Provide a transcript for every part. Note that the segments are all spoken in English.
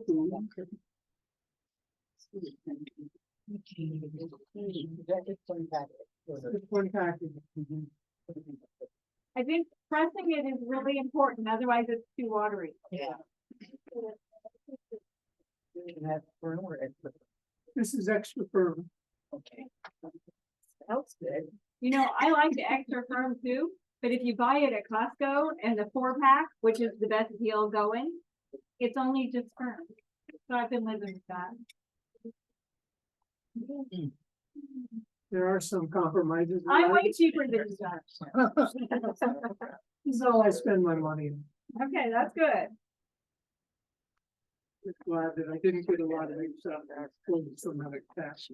tofu. Just one package. I think pressing it is really important, otherwise it's too watery. Yeah. This is extra firm. Okay. That's good. You know, I like the extra firm too, but if you buy it at Costco and the 4-pack, which is the best deal going, it's only just firm. So I've been living with that. There are some compromises. I'm way cheaper than that. This is all I spend my money on. Okay, that's good. I'm glad that I didn't get a lot of these out there. Some other cash.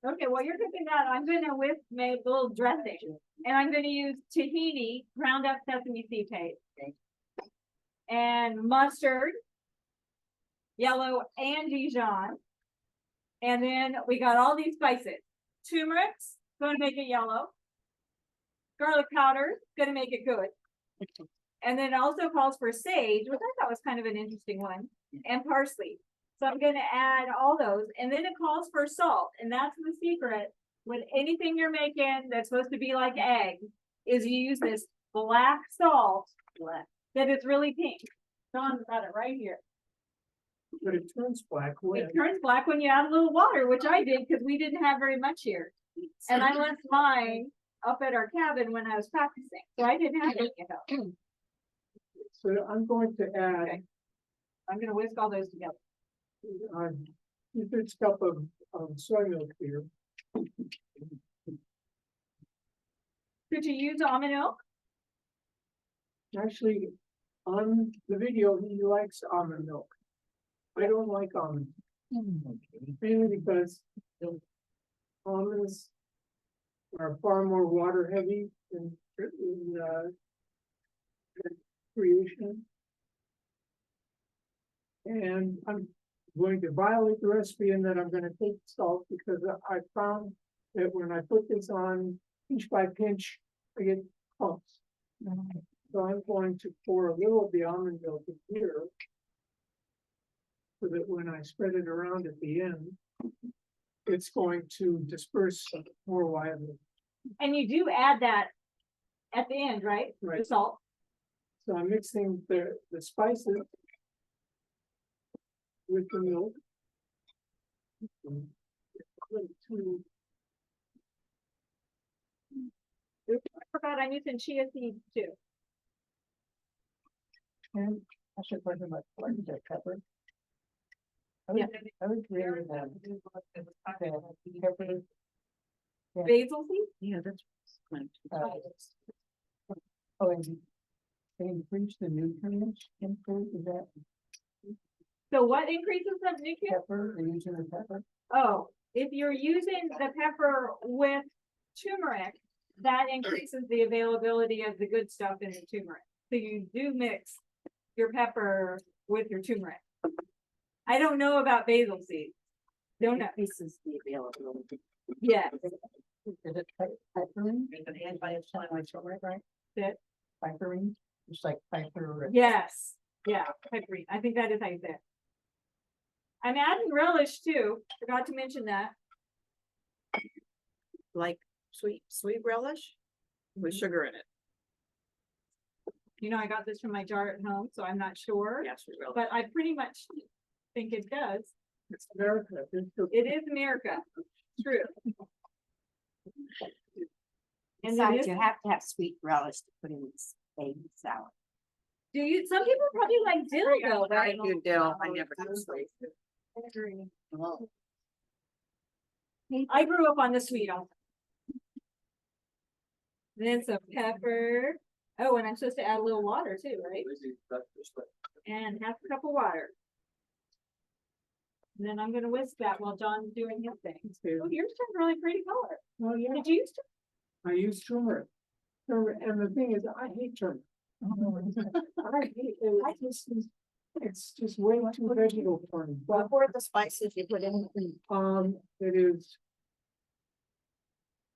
Okay, while you're cooking that, I'm gonna whisk my little dressing, and I'm gonna use tahini, ground up sesame seed paste, and mustard, yellow and Dijon, and then we got all these spices. Turmeric's gonna make it yellow. Garlic powder gonna make it good. And then it also calls for sage, which I thought was kind of an interesting one, and parsley. So I'm gonna add all those, and then it calls for salt, and that's the secret. With anything you're making that's supposed to be like egg, is you use this black salt that is really pink. John's got it right here. But it turns black when. It turns black when you add a little water, which I did because we didn't have very much here. And I left mine up at our cabin when I was practicing, so I didn't have any at home. So I'm going to add Okay. I'm gonna whisk all those together. 2/3 cup of soy milk here. Could you use almond milk? Actually, on the video, he likes almond milk. I don't like almond, mainly because almonds are far more water heavy in creation. And I'm going to violate the recipe in that I'm gonna take salt because I found that when I put this on pinch by pinch, I get clumps. So I'm going to pour a little of the almond milk in here. So that when I spread it around at the end, it's going to disperse more widely. And you do add that at the end, right? The Right. salt. So I'm mixing the spices with the milk. I forgot I'm using chia seeds too. And I should put them like the pepper. Yeah. I would really pepper. Basil seeds? Yeah, that's. Oh, and they increase the nutrients in food, is that So what increases the nutrients? pepper, they're using the pepper? Oh, if you're using the pepper with turmeric, that increases the availability of the good stuff in the turmeric. So you do mix your pepper with your turmeric. I don't know about basil seeds. Don't know. Increases the availability. Yeah. Is it piperine? Is it antioxidant like turmeric, right? That- Piperine, just like piper. Yes. Yeah. Pepperine. I think that is how you say it. I'm adding relish too. Forgot to mention that. Like sweet relish with sugar in it. You know, I got this from my jar at home, so I'm not sure. Yeah, sweet relish. But I pretty much think it does. It's America. It is America. True. And it Besides, is, you have to have sweet relish to put in this egg salad. do you, some people probably like dill though, I right? do dill, I never do sweet. I grew up on the sweet also. Then some pepper. Oh, and I'm supposed to add a little water too, right? And half a cup of water. And then I'm gonna whisk that while John's doing his thing. Oh, yours turned really pretty color. Oh, yeah, Did you use I use turmeric. And the thing is, I hate turmeric. I hate it. It's just way too vegetable for me. What were the spices you put in? It is.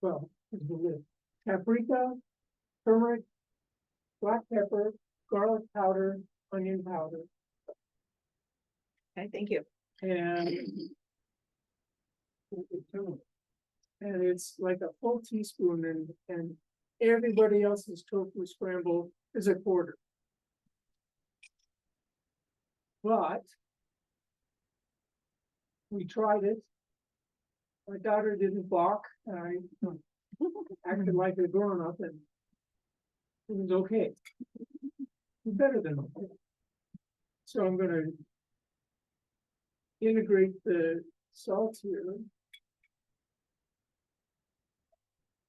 Well, it's the list. Paprika, turmeric, black pepper, garlic powder, onion powder, Okay, thank you. and it's like a full teaspoon and everybody else's tofu scramble is a quarter. But we tried it. My daughter didn't balk, and I acted like a grown up, and it was okay. Better than okay. So I'm gonna integrate the salt here.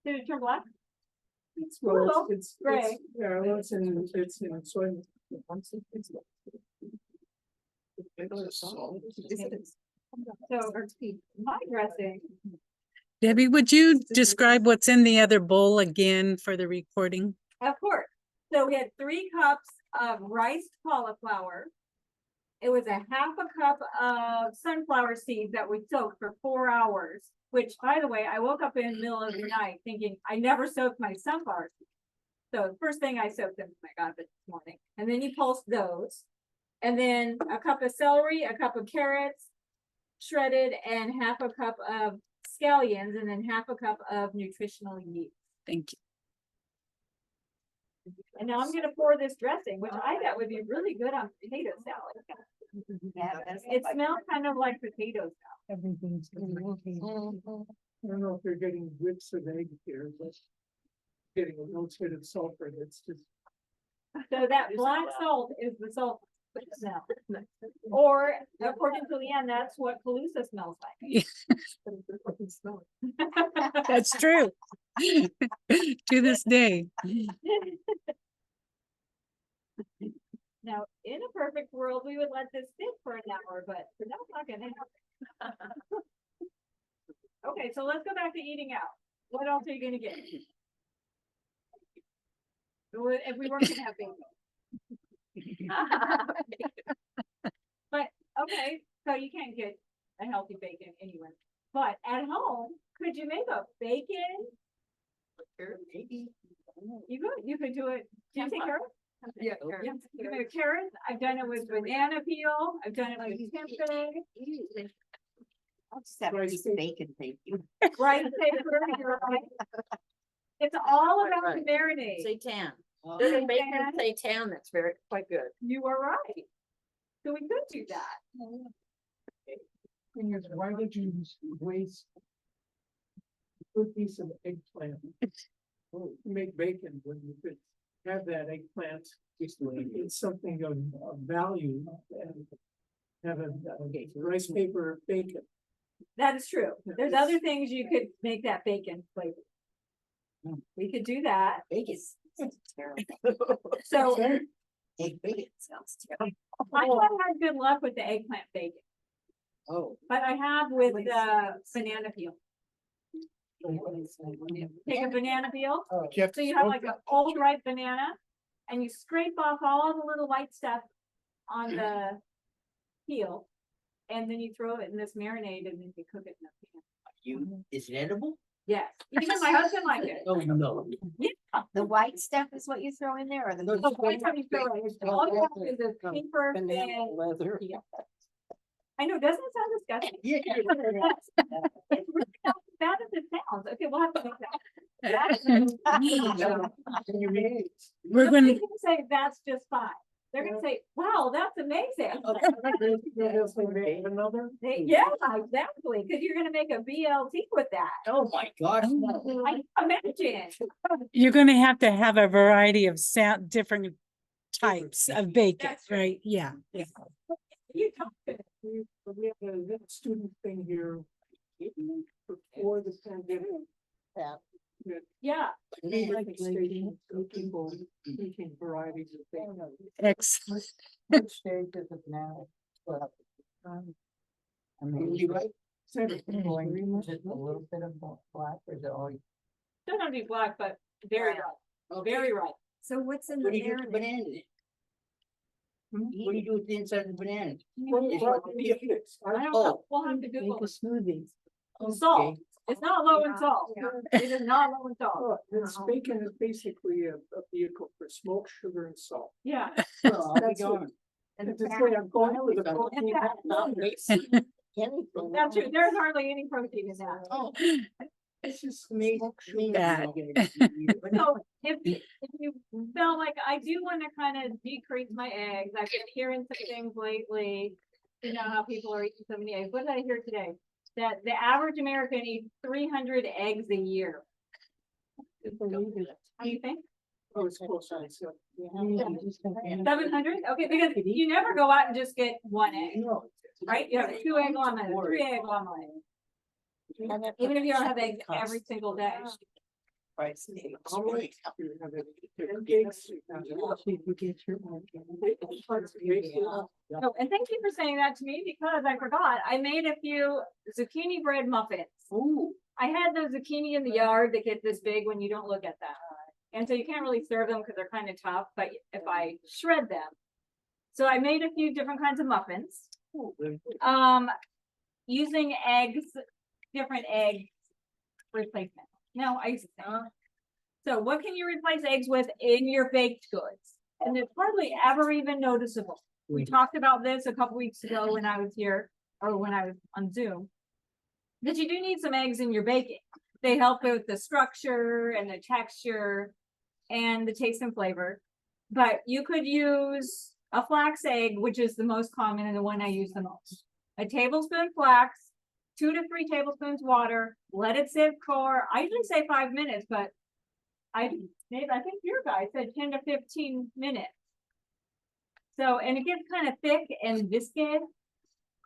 Did it turn black? Well, gray. yeah, well, it's in soy. So my dressing, Debbie, would you describe what's in the other bowl again for the recording? of course. So we had 3 cups of riced cauliflower. It was a half a cup of sunflower seeds that we soaked for 4 hours, which, by the way, I woke up in the middle of the night thinking I never soaked my sunflower seeds. So the first thing I soaked them, I got this morning, and then you pulse those. And then a cup of celery, a cup of carrots, shredded, and half a cup of scallions, and then half a cup of nutritional yeast. Thank you. And now I'm gonna pour this dressing, which I thought would be really good on potato salad. Yeah, that's It smells kind of like potato salad. Everything's. I don't know if they're getting whips of egg here, but getting a little bit of sulfur, that's just. So that black salt is the sulfur smell. Or according to Leanne, that's what Calusa smells like. That's true. To this day. Now, in a perfect world, we would let this sit for an hour, but that's not gonna happen. Okay, so let's go back to eating out. What else are you gonna get? If we weren't gonna have bacon. But, okay, so you can't get a healthy bacon anywhere. But at home, could you make a bacon? You could do it. Do you take carrot? Yeah. Yeah, you make carrots. I've done it with banana peel. I've done it with tempeh. I'll just have a piece of bacon, thank you. Right, you're right. It's all about the marinade. Seitan. Seitan. There's a bacon seitan that's quite good. You are right. So we could do that. Thing is, why would you waste a good piece of eggplant? You make bacon when you could have that eggplant, it's something of value and have a rice paper bacon. That is true. There's other things you could make that bacon flavor. We could do that. Bacon sounds terrible. So Egg bacon sounds terrible. I haven't had good luck with the eggplant bacon, Oh. but I have with the banana peel. Take a banana peel. So you have like an old ripe banana and you scrape off all the little white stuff on the peel. And then you throw it in this marinade and then you cook it in a pan. Is it edible? Yes, even my husband liked it. Oh, no. Yeah. The white stuff is what you throw in there or the? The white stuff you throw it, all you have is a paper and, leather. I know, doesn't it sound disgusting? Yeah. It's really not as bad as it sounds. Okay, we'll have to make that. We're They're going gonna say that's just fine. They're gonna say, wow, that's amazing. Another? Yeah, exactly, because you're gonna make a BLT with that. Oh, my gosh. I imagine. you're going to have a variety of different types of bacon, That's right. right? Yeah. You talk. We have a little student thing here before the pandemic. Yeah, Station, so people teaching varieties of things. Excellent. Which stage is it now? Well, I mean, You right? going just a little bit of black or is it all? don't have to be black, but very right, very right. So what's in the banana? What do you do with the inside of the banana? I don't know, we'll have to Google it. smoothies. Salt, it's not low in salt. It is not low in salt. This bacon is basically a vehicle for smoke, sugar and salt. Yeah, Well, I'll be darned. And As I say, I'm going for the protein. That's true, there's hardly any protein in that. Oh, it's just amazing. Bad. So if you feel like I do wanna kind of decrease my eggs, I've been hearing some things lately. You know how people are eating so many eggs. What did I hear today? That the average American eats 300 eggs a year. How do you think? Oh, it's close, I said. 700? Okay, because you never go out and just get one egg, right? You have a 2 egg omelet, a 3 egg omelet. Even if you don't have eggs every single day. Oh, and thank you for saying that to me because I forgot. I made a few zucchini bread muffins. Ooh. I had those zucchini in the yard that get this big when you don't look at them. And so you can't really serve them because they're kind of tough, but if I shred them. So I made a few different kinds of muffins. Using eggs, different egg replacement. No, I used to say. So what can you replace eggs with in your baked goods? And it's hardly ever even noticeable. We talked about this a couple weeks ago when I was here, or when I was on Zoom. That you do need some eggs in your baking. They help with the structure and the texture and the taste and flavor. But you could use a flax egg, which is the most common and the one I use the most. A tablespoon flax, 2 to 3 tablespoons water, let it sit for, I usually say 5 minutes, but I think your guy said 10 to 15 minutes. So, and it gets kind of thick and viscous.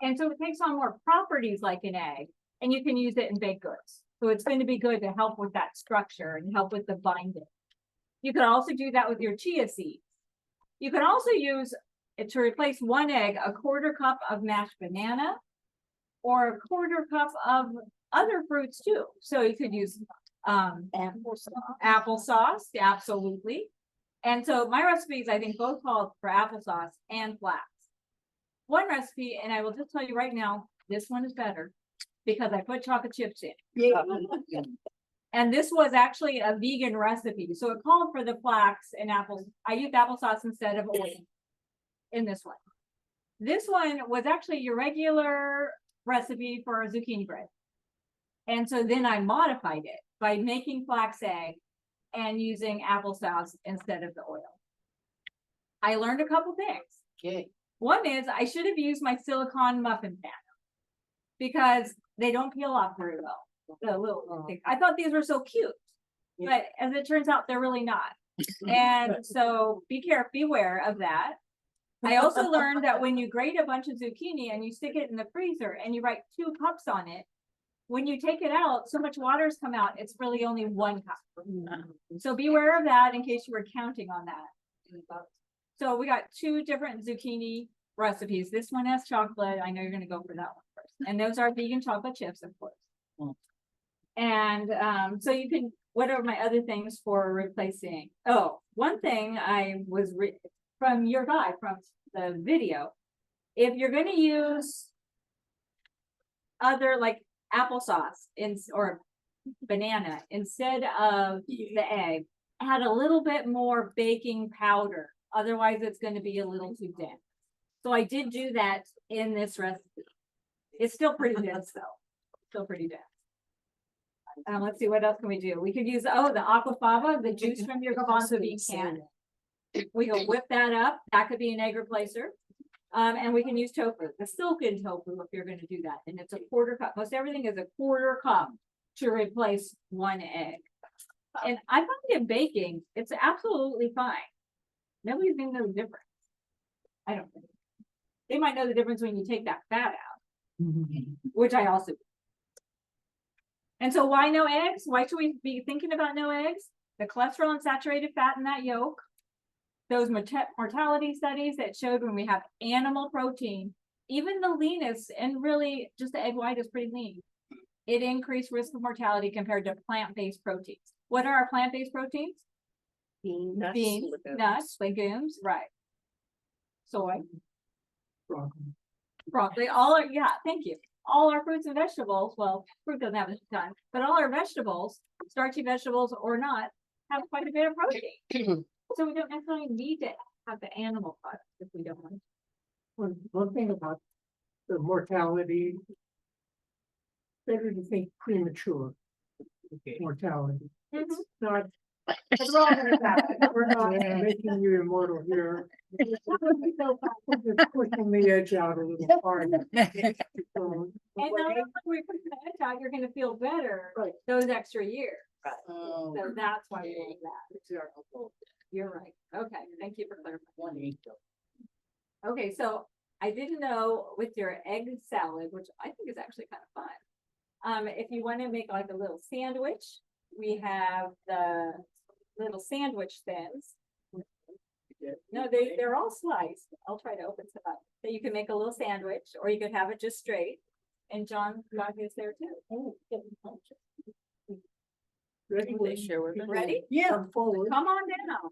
And so it takes on more properties like an egg, and you can use it in baked goods. So it's going to be good to help with that structure and help with the binding. You can also do that with your chia seeds. You can also use it to replace 1 egg, a 1/4 cup of mashed banana, or a 1/4 cup of other fruits too. So you could use applesauce, absolutely. And so my recipes, I think, both called for applesauce and flax. One recipe, and I will just tell you right now, this one is better because I put chocolate chips in. And this was actually a vegan recipe. So it called for the flax and apples. I used applesauce instead of oil in this one. This one was actually your regular recipe for a zucchini bread. And so then I modified it by making flax egg and using applesauce instead of the oil. I learned a couple things. Okay. One is I should have used my silicone muffin pan because they don't peel off very well. The little things. I thought these were so cute, but as it turns out, they're really not. And so beware of that. I also learned that when you grate a bunch of zucchini and you stick it in the freezer and you write 2 cups on it, when you take it out, so much water's come out, it's really only 1 cup. So beware of that in case you were counting on that. So we got 2 different zucchini recipes. This one has chocolate. I know you're going to go for that one first. And those are vegan chocolate chips, of course. And so you can, what are my other things for replacing? Oh, one thing I was from your guy, from the video, if you're going to use other like applesauce or banana instead of the egg, add a little bit more baking powder. Otherwise, it's going to be a little too dense. So I did do that in this recipe. It's still pretty dense though. Still pretty dense. Let's see, what else can we do? We could use, the aquafaba, the juice from your Gavanzo bean can. We can whip that up. That could be an egg replacer. And we can use tofu, the silken tofu, if you're going to do that. And it's a 1/4 cup. Most everything is a 1/4 cup to replace 1 egg. And I find in baking, it's absolutely fine. Nobody's going to know the difference. I don't think. They might know the difference when you take that fat out, which I also do. And so why no eggs? Why should we be thinking about no eggs? The cholesterol and saturated fat in that yolk, those mortality studies that showed when we have animal protein, even the leanest, and really just the egg white is pretty lean, it increased risk of mortality compared to plant-based proteins. What are our plant-based proteins? Beans, nuts, legumes, right. Soy, broccoli, all are, thank you. All our fruits and vegetables, well, fruit doesn't have a ton, but all our vegetables, starchy vegetables or not, have quite a bit of protein. So we don't necessarily need to have the animal products if we don't want to. one thing about the mortality. Better to think premature mortality. Mhm. Not. It's all gonna happen. We're not making you immortal here. We're just pushing the edge out a little farther. So, And not only we put the edge out, you're gonna feel better Right. those extra years. Oh, So that's why we did that. Exactly. You're right. Okay, thank you for clarifying. Okay, so I didn't know with your egg salad, which I think is actually kind of fun. If you want to make like a little sandwich, we have the little sandwich thins. No, they're all sliced. I'll try to open some up. So you can make a little sandwich, or you could have it just straight. And John got his there too. Ready? They share with us. Ready? yeah. Come forward. Come on down.